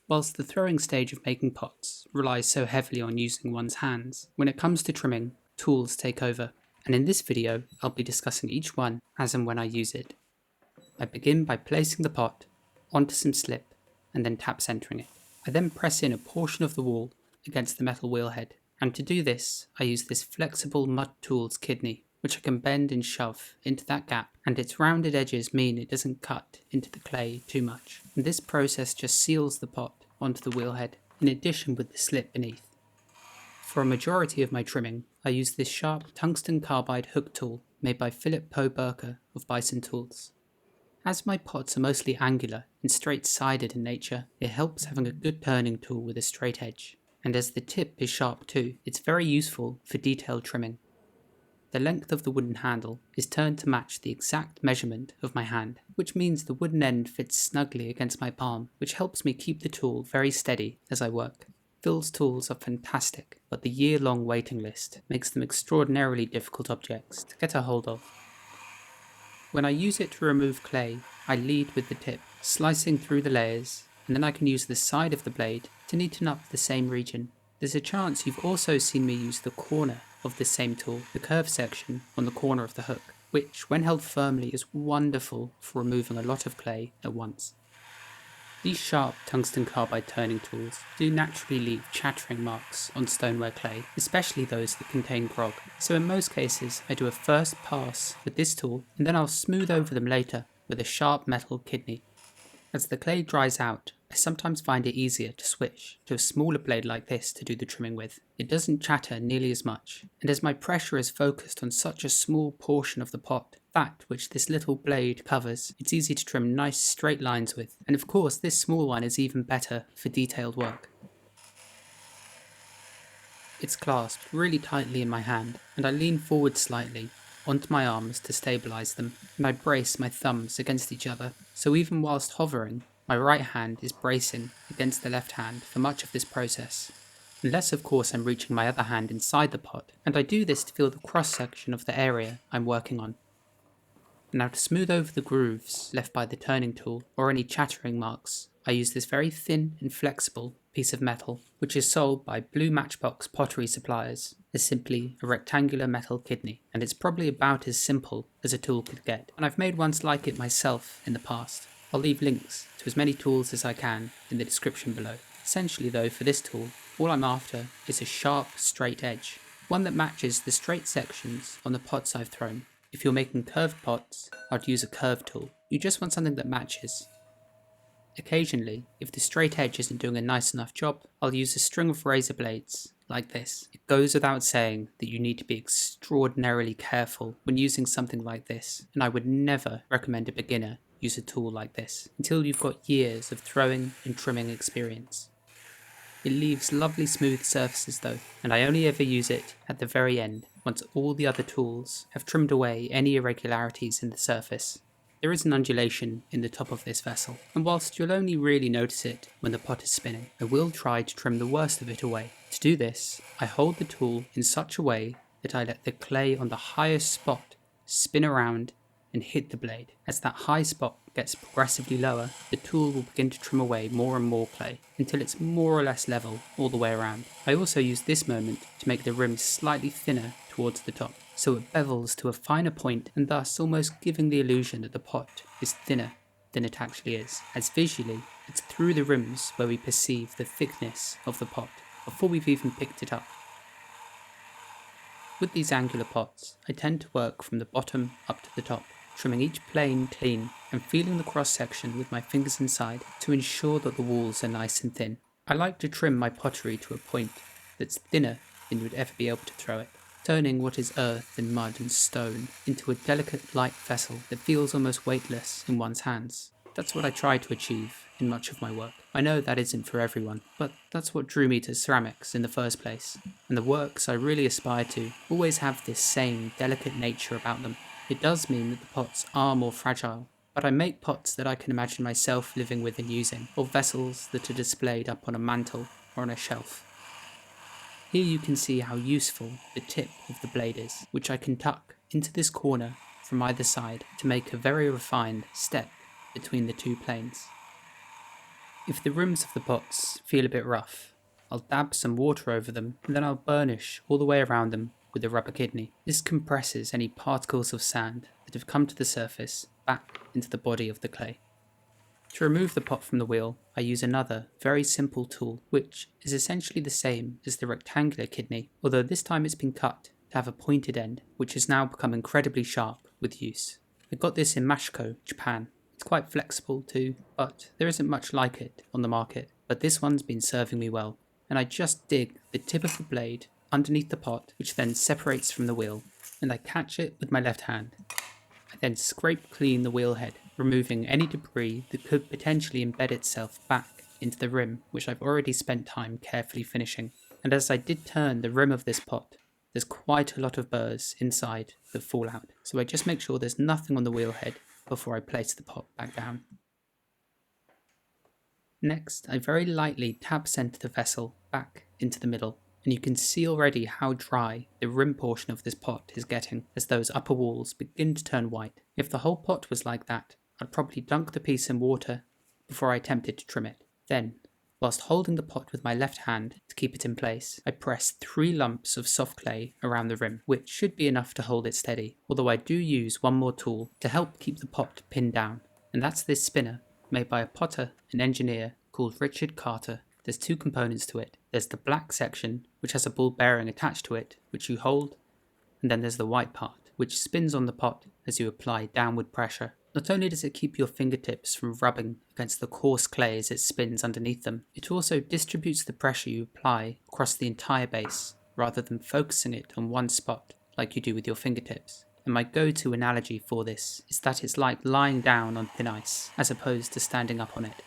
Whilst the throwing stage of making pots relies so heavily on using one's hands, when it comes to trimming, tools take over. And in this video, I'll be discussing each one as and when I use it. I begin by placing the pot onto some slip and then tap centering it. I then press in a portion of the wall against the metal wheelhead, and to do this I use this flexible mud tools kidney, which I can bend and shove into that gap, and its rounded edges mean it doesn't cut into the clay too much. And this process just seals the pot onto the wheelhead, in addition with the slip beneath. For a majority of my trimming, I use this sharp tungsten carbide hook tool made by Philip Poe Burker of Bison Tools. As my pots are mostly angular and straight-sided in nature, it helps having a good turning tool with a straight edge. And as the tip is sharp too, it's very useful for detailed trimming. The length of the wooden handle is turned to match the exact measurement of my hand, which means the wooden end fits snugly against my palm, which helps me keep the tool very steady as I work. Phil's tools are fantastic, but the year-long waiting list makes them extraordinarily difficult objects to get a hold of. When I use it to remove clay, I lead with the tip, slicing through the layers, and then I can use the side of the blade to neaten up the same region. There's a chance you've also seen me use the corner of this same tool, the curved section on the corner of the hook, which, when held firmly, is wonderful for removing a lot of clay at once. These sharp tungsten carbide turning tools do naturally leave chattering marks on stoneware clay, especially those that contain grog, so in most cases I do a first pass with this tool and then I'll smooth over them later with a sharp metal kidney. As the clay dries out, I sometimes find it easier to switch to a smaller blade like this to do the trimming with. It doesn't chatter nearly as much, and as my pressure is focused on such a small portion of the pot, that which this little blade covers, it's easy to trim nice straight lines with, and of course this small one is even better for detailed work. It's clasped really tightly in my hand, and I lean forward slightly onto my arms to stabilise them, and I brace my thumbs against each other, so even whilst hovering, my right hand is bracing against the left hand for much of this process, unless of course I'm reaching my other hand inside the pot, and I do this to feel the cross-section of the area I'm working on. Now to smooth over the grooves left by the turning tool, or any chattering marks, I use this very thin and flexible piece of metal, which is sold by Blue Matchbox Pottery suppliers as simply a rectangular metal kidney, and it's probably about as simple as a tool could get, and I've made ones like it myself in the past. I'll leave links to as many tools as I can in the description below. Essentially though, for this tool, all I'm after is a sharp, straight edge, one that matches the straight sections on the pots I've thrown. If you're making curved pots, I'd use a curved tool. You just want something that matches. Occasionally, if the straight edge isn't doing a nice enough job, I'll use a string of razor blades, like this. It goes without saying that you need to be extraordinarily careful when using something like this, and I would never recommend a beginner use a tool like this until you've got years of throwing and trimming experience. It leaves lovely smooth surfaces though, and I only ever use it at the very end, once all the other tools have trimmed away any irregularities in the surface. There is an undulation in the top of this vessel, and whilst you'll only really notice it when the pot is spinning, I will try to trim the worst of it away. To do this, I hold the tool in such a way that I let the clay on the highest spot spin around and hit the blade. As that high spot gets progressively lower, the tool will begin to trim away more and more clay, until it's more or less level all the way around. I also use this moment to make the rim slightly thinner towards the top, so it bevels to a finer point and thus almost giving the illusion that the pot is thinner than it actually is, as visually it's through the rims where we perceive the thickness of the pot before we've even picked it up. With these angular pots, I tend to work from the bottom up to the top, trimming each plane clean and feeling the cross section with my fingers inside to ensure that the walls are nice and thin. I like to trim my pottery to a point that's thinner than you would ever be able to throw it, turning what is earth and mud and stone into a delicate light vessel that feels almost weightless in one's hands. That's what I try to achieve in much of my work. I know that isn't for everyone, but that's what drew me to ceramics in the first place, and the works I really aspire to always have this same delicate nature about them. It does mean that the pots are more fragile, but I make pots that I can imagine myself living with and using, or vessels that are displayed up on a mantle or on a shelf. Here you can see how useful the tip of the blade is, which I can tuck into this corner from either side to make a very refined step between the two planes. If the rims of the pots feel a bit rough, I'll dab some water over them and then I'll burnish all the way around them with a rubber kidney. This compresses any particles of sand that have come to the surface back into the body of the clay. To remove the pot from the wheel, I use another very simple tool, which is essentially the same as the rectangular kidney, although this time it's been cut to have a pointed end, which has now become incredibly sharp with use. I got this in Mashiko, Japan. It's quite flexible too, but there isn't much like it on the market, but this one's been serving me well. And I just dig the tip of the blade underneath the pot, which then separates from the wheel, and I catch it with my left hand. I then scrape clean the wheel head, removing any debris that could potentially embed itself back into the rim, which I've already spent time carefully finishing. And as I did turn the rim of this pot, there's quite a lot of burrs inside that fall out, so I just make sure there's nothing on the wheel head before I place the pot back down. Next, I very lightly tab center the vessel back into the middle, and you can see already how dry the rim portion of this pot is getting as those upper walls begin to turn white. If the whole pot was like that, I'd probably dunk the piece in water before I attempted to trim it. Then, whilst holding the pot with my left hand to keep it in place, I press 3 lumps of soft clay around the rim, which should be enough to hold it steady, although I do use one more tool to help keep the pot pinned down, and that's this spinner made by a potter and engineer called Richard Carter. There's 2 components to it. There's the black section, which has a ball bearing attached to it, which you hold, and then there's the white part, which spins on the pot as you apply downward pressure. Not only does it keep your fingertips from rubbing against the coarse clay as it spins underneath them, it also distributes the pressure you apply across the entire base, rather than focusing it on one spot like you do with your fingertips. And my go-to analogy for this is that it's like lying down on thin ice, as opposed to standing up on it.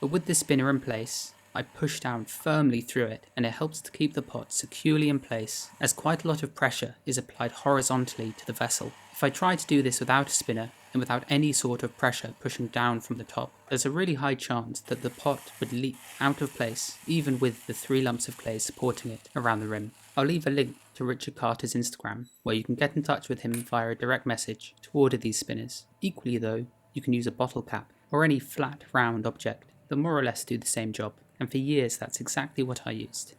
But with the spinner in place, I push down firmly through it, and it helps to keep the pot securely in place as quite a lot of pressure is applied horizontally to the vessel. If I try to do this without a spinner and without any sort of pressure pushing down from the top, there's a really high chance that the pot would leap out of place even with the 3 lumps of clay supporting it around the rim. I'll leave a link to Richard Carter's Instagram where you can get in touch with him via a direct message to order these spinners. Equally though, you can use a bottle cap or any flat round object that more or less do the same job, and for years that's exactly what I used.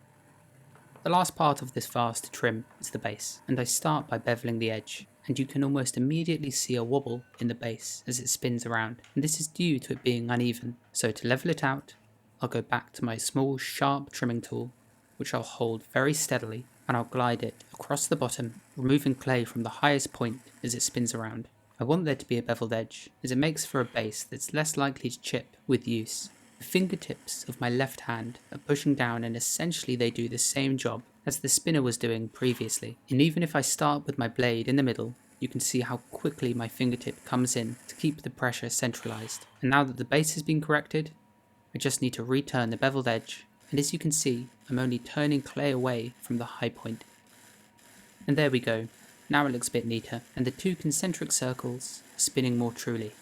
The last part of this vase to trim is the base, and I start by beveling the edge, and you can almost immediately see a wobble in the base as it spins around, and this is due to it being uneven. So to level it out, I'll go back to my small sharp trimming tool, which I'll hold very steadily, and I'll glide it across the bottom, removing clay from the highest point as it spins around. I want there to be a beveled edge, as it makes for a base that's less likely to chip with use. The fingertips of my left hand are pushing down, and essentially they do the same job as the spinner was doing previously. And even if I start with my blade in the middle, you can see how quickly my fingertip comes in to keep the pressure centralized. And now that the base has been corrected, I just need to return the beveled edge, and as you can see, I'm only turning clay away from the high point. And there we go. Now it looks a bit neater, and the 2 concentric circles are spinning more truly.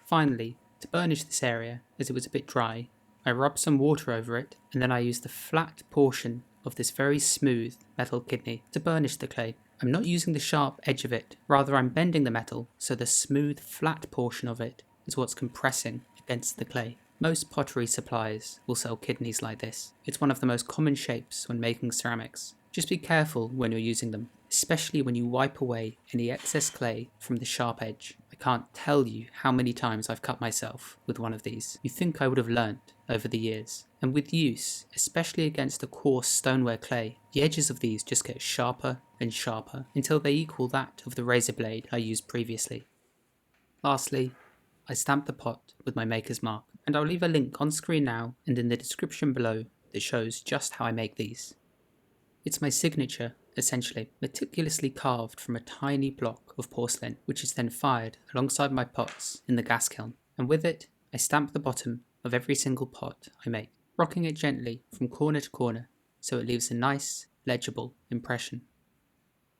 Finally, to burnish this area, as it was a bit dry, I rub some water over it, and then I use the flat portion of this very smooth metal kidney to burnish the clay. I'm not using the sharp edge of it, rather I'm bending the metal so the smooth flat portion of it is what's compressing against the clay. Most pottery suppliers will sell kidneys like this. It's one of the most common shapes when making ceramics. Just be careful when you're using them, especially when you wipe away any excess clay from the sharp edge. I can't tell you how many times I've cut myself with one of these. You'd think I would have learnt over the years. And with use, especially against a coarse stoneware clay, the edges of these just get sharper and sharper until they equal that of the razor blade I used previously. Lastly, I stamp the pot with my maker's mark, and I'll leave a link on screen now and in the description below that shows just how I make these. It's my signature, essentially, meticulously carved from a tiny block of porcelain, which is then fired alongside my pots in the gas kiln, and with it, I stamp the bottom of every single pot I make, rocking it gently from corner to corner so it leaves a nice, legible impression.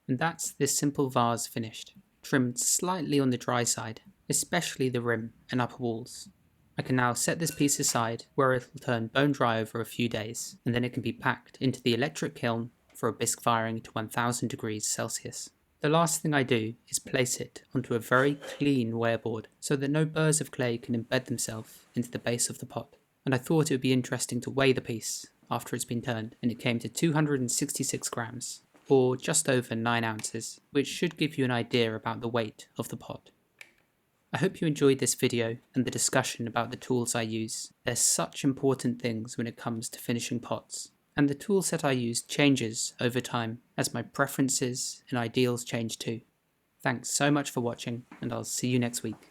And that's this simple vase finished, trimmed slightly on the dry side, especially the rim and upper walls. I can now set this piece aside where it will turn bone dry over a few days, and then it can be packed into the electric kiln for a bisque firing to 1000 degrees Celsius. The last thing I do is place it onto a very clean wearboard so that no burrs of clay can embed themselves into the base of the pot. and I thought it would be interesting to weigh the piece after it's been turned, and it came to 266 grams, or just over 9 ounces, which should give you an idea about the weight of the pot. I hope you enjoyed this video and the discussion about the tools I use. They're such important things when it comes to finishing pots, and the tool set I use changes over time as my preferences and ideals change too. Thanks so much for watching, and I'll see you next week.